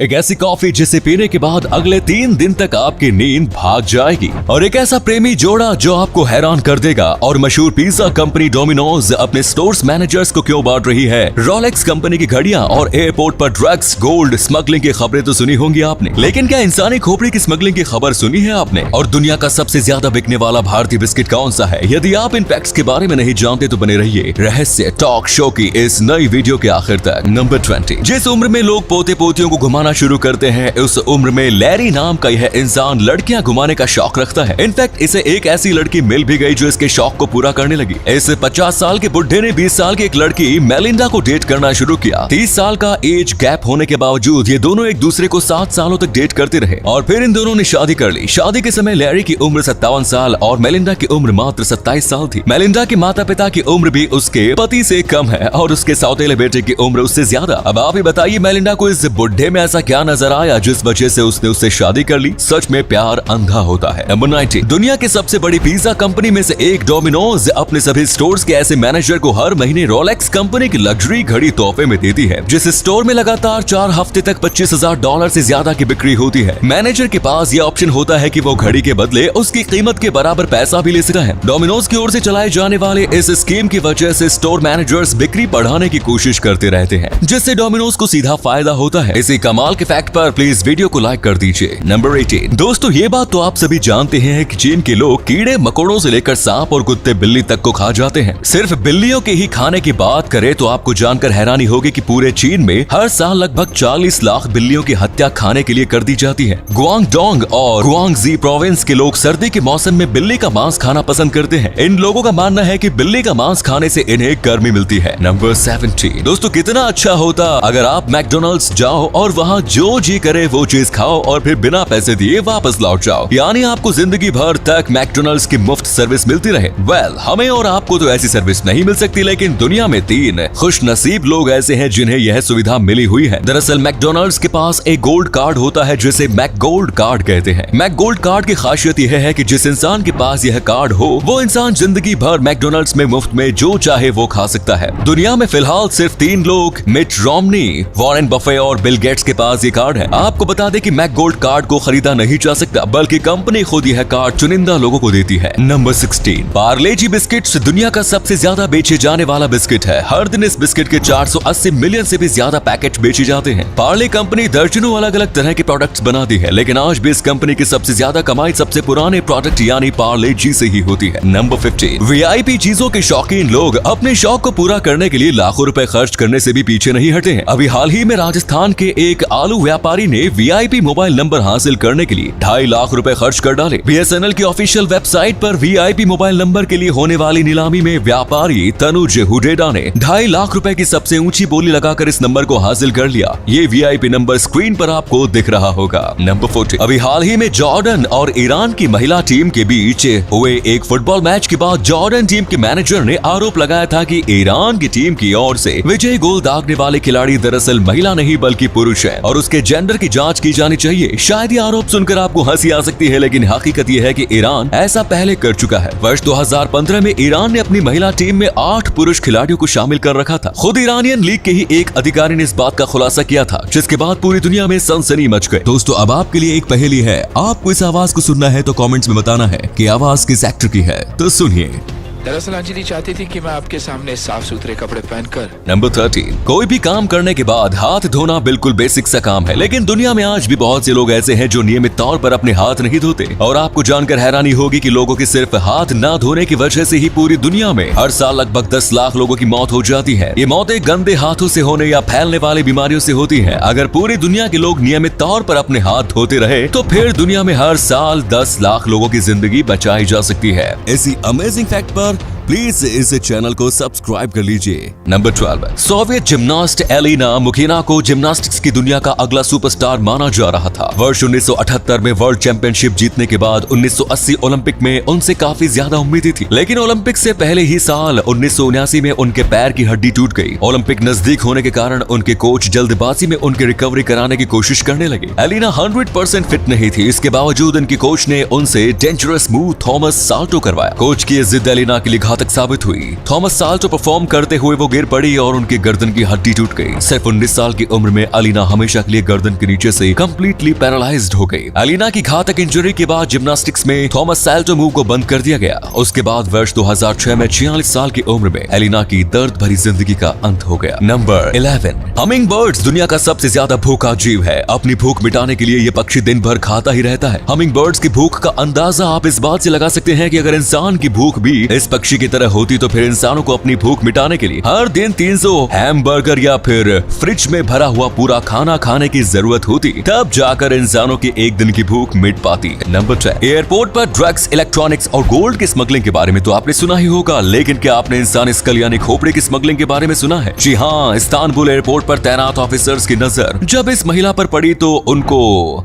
एक ऐसी कॉफी जिसे पीने के बाद अगले 3 दिन तक आपकी नींद भाग जाएगी, और एक ऐसा प्रेमी जोड़ा जो आपको हैरान कर देगा। और मशहूर पिज्जा कंपनी डोमिनोज अपने स्टोर्स मैनेजर्स को क्यों बांट रही है। रोलेक्स कंपनी की घड़ियां और एयरपोर्ट पर ड्रग्स, गोल्ड स्मगलिंग की खबरें तो सुनी होंगी आपने, लेकिन क्या इंसानी खोपड़ी की स्मगलिंग की खबर सुनी है आपने। और दुनिया का सबसे ज्यादा बिकने वाला भारतीय बिस्किट कौन सा है। यदि आप इन फैक्ट्स के बारे में नहीं जानते तो बने रहिए रहस्य टॉक शो की इस नई वीडियो के आखिर तक। नंबर 20। जिस उम्र में लोग पोते पोतियों को घुमाना शुरू करते हैं, उस उम्र में लैरी नाम का यह इंसान लड़कियां घुमाने का शौक रखता है। इनफैक्ट इसे एक ऐसी लड़की मिल भी गई जो इसके शौक को पूरा करने लगी। इस 50 साल के बुढ़े ने 20 साल की एक लड़की मेलिंडा को डेट करना शुरू किया। 30 साल का एज गैप होने के बावजूद ये दोनों एक दूसरे को 7 सालों तक डेट करते रहे और फिर इन दोनों ने शादी कर ली। शादी के समय लैरी की उम्र 57 साल और मेलिंडा की उम्र मात्र 27 साल थी। मेलिंडा के माता पिता की उम्र भी उसके पति से कम है और उसके सौतेले बेटे की उम्र उससे ज्यादा। अब आप ही बताइए मेलिंडा को इस बुढ़े में ऐसा क्या नजर आया जिस वजह से उसने उससे शादी कर ली। सच में प्यार अंधा होता है। नंबर 19। दुनिया की सबसे बड़ी पिज्जा कंपनी में से एक डोमिनोज अपने सभी स्टोर्स के ऐसे मैनेजर को हर महीने रोलेक्स कंपनी की लग्जरी घड़ी तोहफे में देती है। जिस स्टोर में लगातार 4 हफ्ते तक $25,000 से ज्यादा की बिक्री होती है, मैनेजर के पास यह ऑप्शन होता है कि वो घड़ी के बदले उसकी कीमत के बराबर पैसा भी ले सकता है। डोमिनोज की ओर से चलाए जाने वाले इस स्कीम की वजह से स्टोर मैनेजर्स बिक्री बढ़ाने की कोशिश करते रहते हैं, जिससे डोमिनोज को सीधा फायदा होता है। इसी कमाल के फैक्ट पर प्लीज वीडियो को लाइक कर दीजिए। नंबर 18। दोस्तों ये बात तो आप सभी जानते हैं कि चीन के लोग कीड़े मकोड़ों से लेकर सांप और कुत्ते बिल्ली तक को खा जाते हैं। सिर्फ बिल्लियों के ही खाने की बात करें तो आपको जानकर हैरानी होगी कि पूरे चीन में हर साल लगभग 40 लाख बिल्लियों की हत्या खाने के लिए कर दी जाती है। गुआंगडोंग और गुआंगजी प्रोविंस के लोग सर्दी के मौसम में बिल्ली का मांस खाना पसंद करते हैं। इन लोगों का मानना है कि बिल्ली का मांस खाने से इन्हें गर्मी मिलती है। नंबर 17। दोस्तों कितना अच्छा होता अगर आप मैकडोनल्ड्स जाओ और वहाँ जो जी करे वो चीज खाओ और फिर बिना पैसे दिए वापस लौट जाओ, यानी आपको जिंदगी भर तक मैकडोनल्ड्स की मुफ्त सर्विस मिलती रहे। वेल, हमें और आपको तो ऐसी सर्विस नहीं मिल सकती, लेकिन दुनिया में 3 खुश नसीब लोग ऐसे हैं जिन्हें यह सुविधा मिली हुई है। दरअसल मैकडोनल्ड्स के पास एक गोल्ड कार्ड होता है जिसे मैक गोल्ड कार्ड कहते हैं। मैक गोल्ड कार्ड की खासियत यह है कि जिस इंसान के पास यह कार्ड हो वो इंसान जिंदगी भर मैकडोनल्ड्स में मुफ्त में जो चाहे वो खा सकता है। दुनिया में फिलहाल सिर्फ 3 लोग, मिट रोमनी, वॉरेन बफे और बिल गेट्स के पास ये कार्ड है। आपको बता दें कि मैक गोल्ड कार्ड को खरीदा नहीं जा सकता, बल्कि कंपनी खुद यह कार्ड चुनिंदा लोगों को देती है। नंबर 16। पार्ले जी बिस्किट्स दुनिया का सबसे ज्यादा बेचे जाने वाला बिस्किट है। हर दिन इस बिस्किट के 480 मिलियन से भी ज्यादा पैकेट बेचे जाते हैं। पार्ले कंपनी दर्जनों अलग अलग तरह के प्रोडक्ट्स बनाती है, लेकिन आज भी इस कंपनी की सबसे ज्यादा कमाई सबसे पुराने प्रोडक्ट यानी पार्ले जी से ही होती है। नंबर 15। वीआईपी चीजों के शौकीन लोग अपने शौक को पूरा करने के लिए लाखों रुपए खर्च करने से भी पीछे नहीं हटे हैं। अभी हाल ही में राजस्थान के एक आलू व्यापारी ने वीआईपी मोबाइल नंबर हासिल करने के लिए 2.5 लाख रुपए खर्च कर डाले। बीएसएनएल की ऑफिशियल वेबसाइट पर वीआईपी मोबाइल नंबर के लिए होने वाली नीलामी में व्यापारी तनुज हुडेडा ने 2.5 लाख रुपए की सबसे ऊंची बोली लगाकर इस नंबर को हासिल कर लिया। ये वीआईपी नंबर स्क्रीन पर आपको दिख रहा होगा। नंबर 14। अभी हाल ही में जॉर्डन और ईरान की महिला टीम के बीच हुए एक फुटबॉल मैच के बाद जॉर्डन टीम के मैनेजर ने आरोप लगाया था कि ईरान की टीम की ओर से विजयी गोल दागने वाले खिलाड़ी दरअसल महिला नहीं बल्कि पुरुष है और उसके जेंडर की जांच की जानी चाहिए। शायद ये आरोप सुनकर आपको हंसी आ सकती है, लेकिन हकीकत ये है कि ईरान ऐसा पहले कर चुका है। वर्ष 2015 में ईरान ने अपनी महिला टीम में 8 पुरुष खिलाड़ियों को शामिल कर रखा था। खुद ईरानियन लीग के ही एक अधिकारी ने इस बात का खुलासा किया था, जिसके बाद पूरी दुनिया में सनसनी मच गई। दोस्तों अब आपके लिए एक पहेली है। आपको इस आवाज को सुनना है तो कमेंट्स में बताना है कि आवाज किस एक्टर की है। तो सुनिए। दरअसल अंजलि चाहती थी कि मैं आपके सामने साफ सुथरे कपड़े पहनकर। नंबर 13। कोई भी काम करने के बाद हाथ धोना बिल्कुल बेसिक सा काम है, लेकिन दुनिया में आज भी बहुत से लोग ऐसे हैं जो नियमित तौर पर अपने हाथ नहीं धोते। और आपको जानकर हैरानी होगी कि लोगों के सिर्फ हाथ ना धोने की वजह से ही पूरी दुनिया में हर साल लगभग 10 लाख लोगों की मौत हो जाती है। ये मौतें गंदे हाथों से होने या फैलने वाली बीमारियों से होती है। अगर पूरी दुनिया के लोग नियमित तौर पर अपने हाथ धोते रहे तो फिर दुनिया में हर साल 10 लाख लोगों की जिंदगी बचाई जा सकती है। इसी अमेजिंग फैक्ट पर प्लीज इस चैनल को सब्सक्राइब कर लीजिए। नंबर 12। सोवियत जिम्नास्ट एलिना मुखिना को जिम्नास्टिक्स की दुनिया का अगला सुपरस्टार माना जा रहा था। वर्ष 1978 में वर्ल्ड चैंपियनशिप जीतने के बाद 1980 ओलंपिक में उनसे काफी ज्यादा उम्मीदें थी, लेकिन ओलंपिक से पहले ही साल 1979 में उनके पैर की हड्डी टूट गई। ओलंपिक नजदीक होने के कारण उनके कोच जल्दबाजी में उनकी रिकवरी कराने की कोशिश करने लगे। एलिना 100% फिट नहीं थी, इसके बावजूद उनके कोच ने उनसे डेंजरस मूव थॉमस साल्टो करवाया। कोच की जिद एलिना के लिए घातक साबित हुई। थॉमस साल्टो परफॉर्म करते हुए वो गिर पड़ी और उनकी गर्दन की हड्डी टूट गई। सिर्फ 19 साल की उम्र में अलीना हमेशा के लिए गर्दन के नीचे से कंप्लीटली पैरालाइज्ड हो गई। अलीना की घातक इंजरी के बाद जिम्नास्टिक्स में थॉमस साल्टो मूव को बंद कर दिया गया। उसके बाद वर्ष 2006 में 46 साल की उम्र में अलीना की दर्द भरी जिंदगी का अंत हो गया। नंबर 11, हमिंग बर्ड्स दुनिया का सबसे ज्यादा भूखा जीव है। अपनी भूख मिटाने के लिए ये पक्षी दिन भर खाता ही रहता है। हमिंग बर्ड्स की भूख का अंदाजा आप इस बात से लगा सकते हैं कि अगर इंसान की भूख भी इस पक्षी की तरह होती तो फिर इंसानों को अपनी भूख मिटाने के लिए हर दिन 300 हैमबर्गर या फिर फ्रिज में भरा हुआ पूरा खाना खाने की जरूरत होती, तब जाकर इंसानों की एक दिन की भूख मिट पाती। नंबर 10, एयरपोर्ट पर ड्रग्स, इलेक्ट्रॉनिक्स और गोल्ड की स्मगलिंग के बारे में तो आपने सुना ही होगा, लेकिन क्या आपने इंसानी स्कल यानी खोपड़े की स्मगलिंग के बारे में सुना है? जी हाँ, इस्तांबुल एयरपोर्ट पर तैनात ऑफिसर्स की नजर जब इस महिला पर पड़ी तो उनको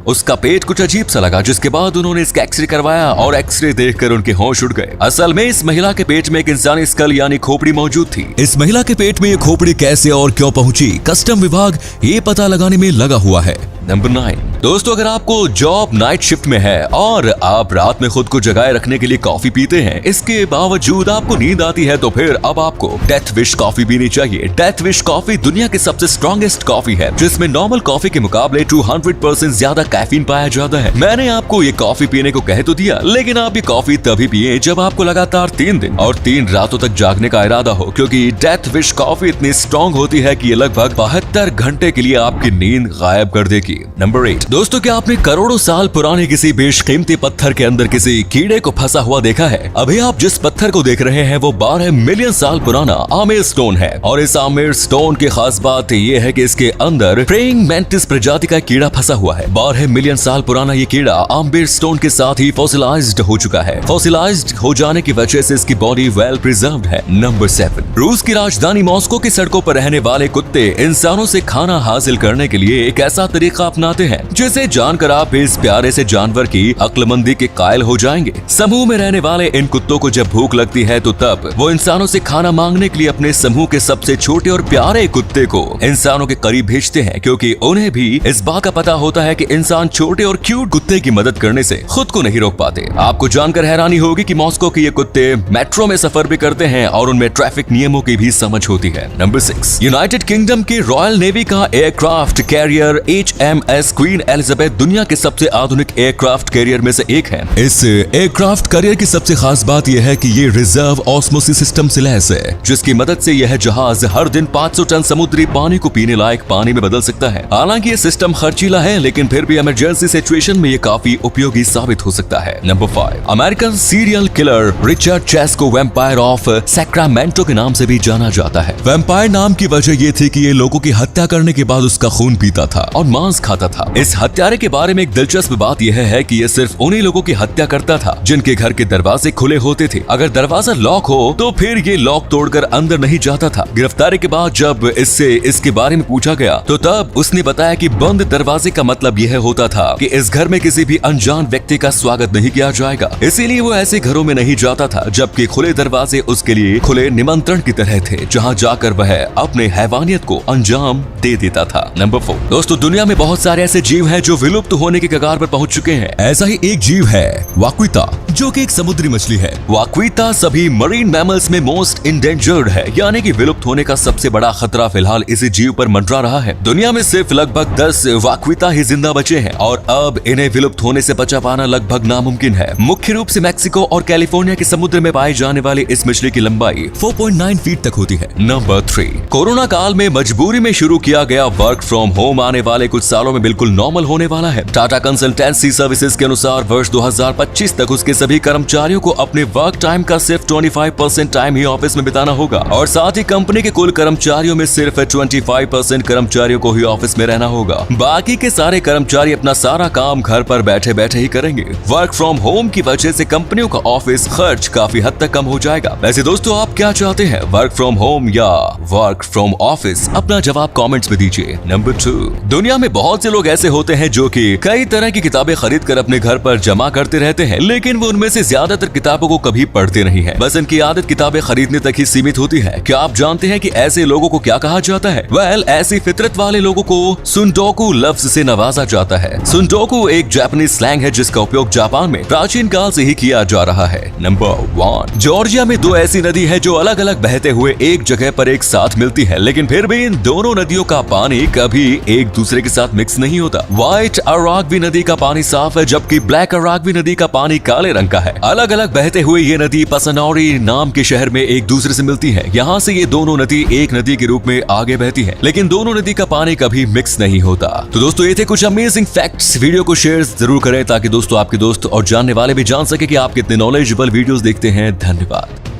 उसका पेट कुछ अजीब सा लगा, जिसके बाद उन्होंने इसका एक्सरे करवाया और एक्सरे देखकर उनके होश उड़ गए। असल में इस महिला के पेट में एक इंसानी स्कल यानी खोपड़ी मौजूद थी। इस महिला के पेट में ये खोपड़ी कैसे और क्यों पहुंची, कस्टम विभाग ये पता लगाने में लगा हुआ है। नंबर 9, दोस्तों अगर आपको जॉब नाइट शिफ्ट में है और आप रात में खुद को जगाए रखने के लिए कॉफी पीते हैं, इसके बावजूद आपको नींद आती है, तो फिर अब आपको डेथ विश कॉफी पीनी चाहिए। डेथ विश कॉफी दुनिया की सबसे स्ट्रॉन्गेस्ट कॉफी है, जिसमें नॉर्मल कॉफी के मुकाबले 200% ज्यादा कैफीन पाया जाता है। मैंने आपको ये कॉफी पीने को कह तो दिया, लेकिन आप ये कॉफी तभी पिए जब आपको लगातार 3 दिन और 3 रातों तक जागने का इरादा हो, क्योंकि डेथ विश कॉफी इतनी स्ट्रॉन्ग होती है कि ये लगभग 72 घंटे के लिए आपकी नींद गायब कर देगी। नंबर 8, दोस्तों क्या आपने करोड़ों साल पुराने किसी बेशकीमती पत्थर के अंदर किसी कीड़े को फंसा हुआ देखा है? अभी आप जिस पत्थर को देख रहे हैं वो 12 मिलियन साल पुराना आमेर स्टोन है, और इस आमेर स्टोन की खास बात ये है कि इसके अंदर प्रेइंग मैंटिस प्रजाति का कीड़ा फंसा हुआ है। 12 मिलियन साल पुराना ये कीड़ा आमेर स्टोन के साथ ही फॉसिलाइज्ड हो चुका है। फॉसिलाइज्ड हो जाने की वजह से इसकी बॉडी वेल प्रिजर्व्ड है। नंबर 7, रूस की राजधानी मॉस्को की सड़कों पर रहने वाले कुत्ते इंसानों से खाना हासिल करने के लिए एक ऐसा तरीका अपनाते हैं जिसे जानकर आप इस प्यारे से जानवर की अक्लमंदी के कायल हो जाएंगे। समूह में रहने वाले इन कुत्तों को जब भूख लगती है तो तब वो इंसानों से खाना मांगने के लिए अपने समूह के सबसे छोटे और प्यारे कुत्ते को इंसानों के करीब भेजते हैं, क्योंकि उन्हें भी इस बात का पता होता है कि इंसान छोटे और क्यूट कुत्ते की मदद करने से खुद को नहीं रोक पाते। आपको जानकर हैरानी होगी कि मॉस्को के ये कुत्ते मेट्रो में सफर भी करते हैं और उनमें ट्रैफिक नियमों की भी समझ होती है। नंबर 6, यूनाइटेड किंगडम की रॉयल नेवी का aircraft carrier HMS queen Elizabeth दुनिया के सबसे आधुनिक एयरक्राफ्ट कैरियर में से एक है। इस एयरक्राफ्ट कैरियर की सबसे खास बात यह है कि ये रिजर्व ऑस्मोसिस सिस्टम से लैस है, जिसकी मदद से यह जहाज हर दिन 500 टन समुद्री पानी को पीने लायक पानी में बदल सकता है। हालांकि ये सिस्टम खर्चीला है, लेकिन फिर भी इमरजेंसी सिचुएशन में ये काफी उपयोगी साबित हो सकता है। Number 5, American serial killer Richard Chase को वैम्पायर ऑफ सैक्रामेंटो के नाम से भी जाना जाता है। वैम्पायर नाम की वजह ये थी कि ये लोगों की हत्या करने के बाद उसका खून पीता था और मांस खाता था। इस हत्यारे के बारे में एक दिलचस्प बात यह है कि ये सिर्फ उन्हीं लोगों की हत्या करता था जिनके घर के दरवाजे खुले होते थे। अगर दरवाजा लॉक हो तो फिर ये लॉक तोड़कर अंदर नहीं जाता था। गिरफ्तारी के बाद जब इससे इसके बारे में पूछा गया तो तब उसने बताया कि बंद दरवाजे का मतलब यह होता था कि इस घर में किसी भी अनजान व्यक्ति का स्वागत नहीं किया जाएगा, इसीलिए वो ऐसे घरों में नहीं जाता था, जबकि खुले दरवाजे उसके लिए खुले निमंत्रण की तरह थे, जहाँ जाकर वह अपने हैवानियत को अंजाम दे देता था। नंबर 4, दोस्तों दुनिया में बहुत सारे ऐसे जीव हैं जो विलुप्त होने के कगार पर पहुंच चुके हैं। ऐसा ही एक जीव है वाक्विता, जो कि एक समुद्री मछली है। वाक्विता सभी मरीन मैमल्स में मोस्ट इंडेंजर्ड है, यानी कि विलुप्त होने का सबसे बड़ा खतरा फिलहाल इसी जीव पर मंडरा रहा है। दुनिया में सिर्फ लगभग 10 वाक्विता ही जिंदा बचे हैं और अब इन्हें विलुप्त होने से बचा पाना लगभग नामुमकिन है। मुख्य रूप से मैक्सिको और कैलिफोर्निया के समुद्र में पाई जाने वाली इस मछली की लंबाई 4.9 फीट तक होती है। नंबर 3, कोरोना काल में मजबूरी में शुरू किया गया वर्क फ्रॉम होम आने वाले कुछ सालों में बिल्कुल नॉर्मल होने वाला है। टाटा कंसल्टेंसी सर्विसेज के अनुसार वर्ष 2025 तक उसके सभी कर्मचारियों को अपने वर्क टाइम का सिर्फ 25% टाइम ही ऑफिस में बिताना होगा, और साथ ही कंपनी के कुल कर्मचारियों में सिर्फ 25% कर्मचारियों को ही ऑफिस में रहना होगा। बाकी के सारे कर्मचारी अपना सारा काम घर पर बैठे बैठे ही करेंगे। वर्क फ्रॉम होम की वजह से कंपनियों का ऑफिस खर्च काफी हद तक कम हो जाएगा। वैसे दोस्तों आप क्या चाहते हैं, वर्क फ्रॉम होम या वर्क फ्रॉम ऑफिस? अपना जवाब कमेंट्स में दीजिए। नंबर 2, दुनिया में बहुत से लोग ऐसे होते होते हैं जो कि कई तरह की किताबें खरीद कर अपने घर पर जमा करते रहते हैं, लेकिन वो उनमें से ज्यादातर किताबों को कभी पढ़ते नहीं है। बस इनकी आदत किताबें खरीदने तक ही सीमित होती है। क्या आप जानते हैं कि ऐसे लोगों को क्या कहा जाता है? वेल, ऐसी फितरत वाले लोगों को सुंडोकू लफ्ज से नवाजा जाता है। सुंडोकू एक जापानीज स्लैंग है जिसका उपयोग जापान में प्राचीन काल से ही किया जा रहा है। नंबर 1, जॉर्जिया में दो ऐसी नदी है जो अलग अलग बहते हुए एक जगह पर एक साथ मिलती है, लेकिन फिर भी इन दोनों नदियों का पानी कभी एक दूसरे के साथ मिक्स नहीं होता। व्हाइट अराग्वी नदी का पानी साफ है, जबकि ब्लैक अराग्वी नदी का पानी काले रंग का है। अलग अलग बहते हुए ये नदी पसनौरी नाम के शहर में एक दूसरे से मिलती है। यहाँ से ये दोनों नदी एक नदी के रूप में आगे बहती है, लेकिन दोनों नदी का पानी कभी मिक्स नहीं होता। तो दोस्तों, ये थे कुछ अमेजिंग फैक्ट्स। वीडियो को शेयर जरूर करें ताकि दोस्तों आपके दोस्त और जानने वाले भी जान सके कि आप कितने नॉलेजेबल वीडियोस देखते हैं। धन्यवाद।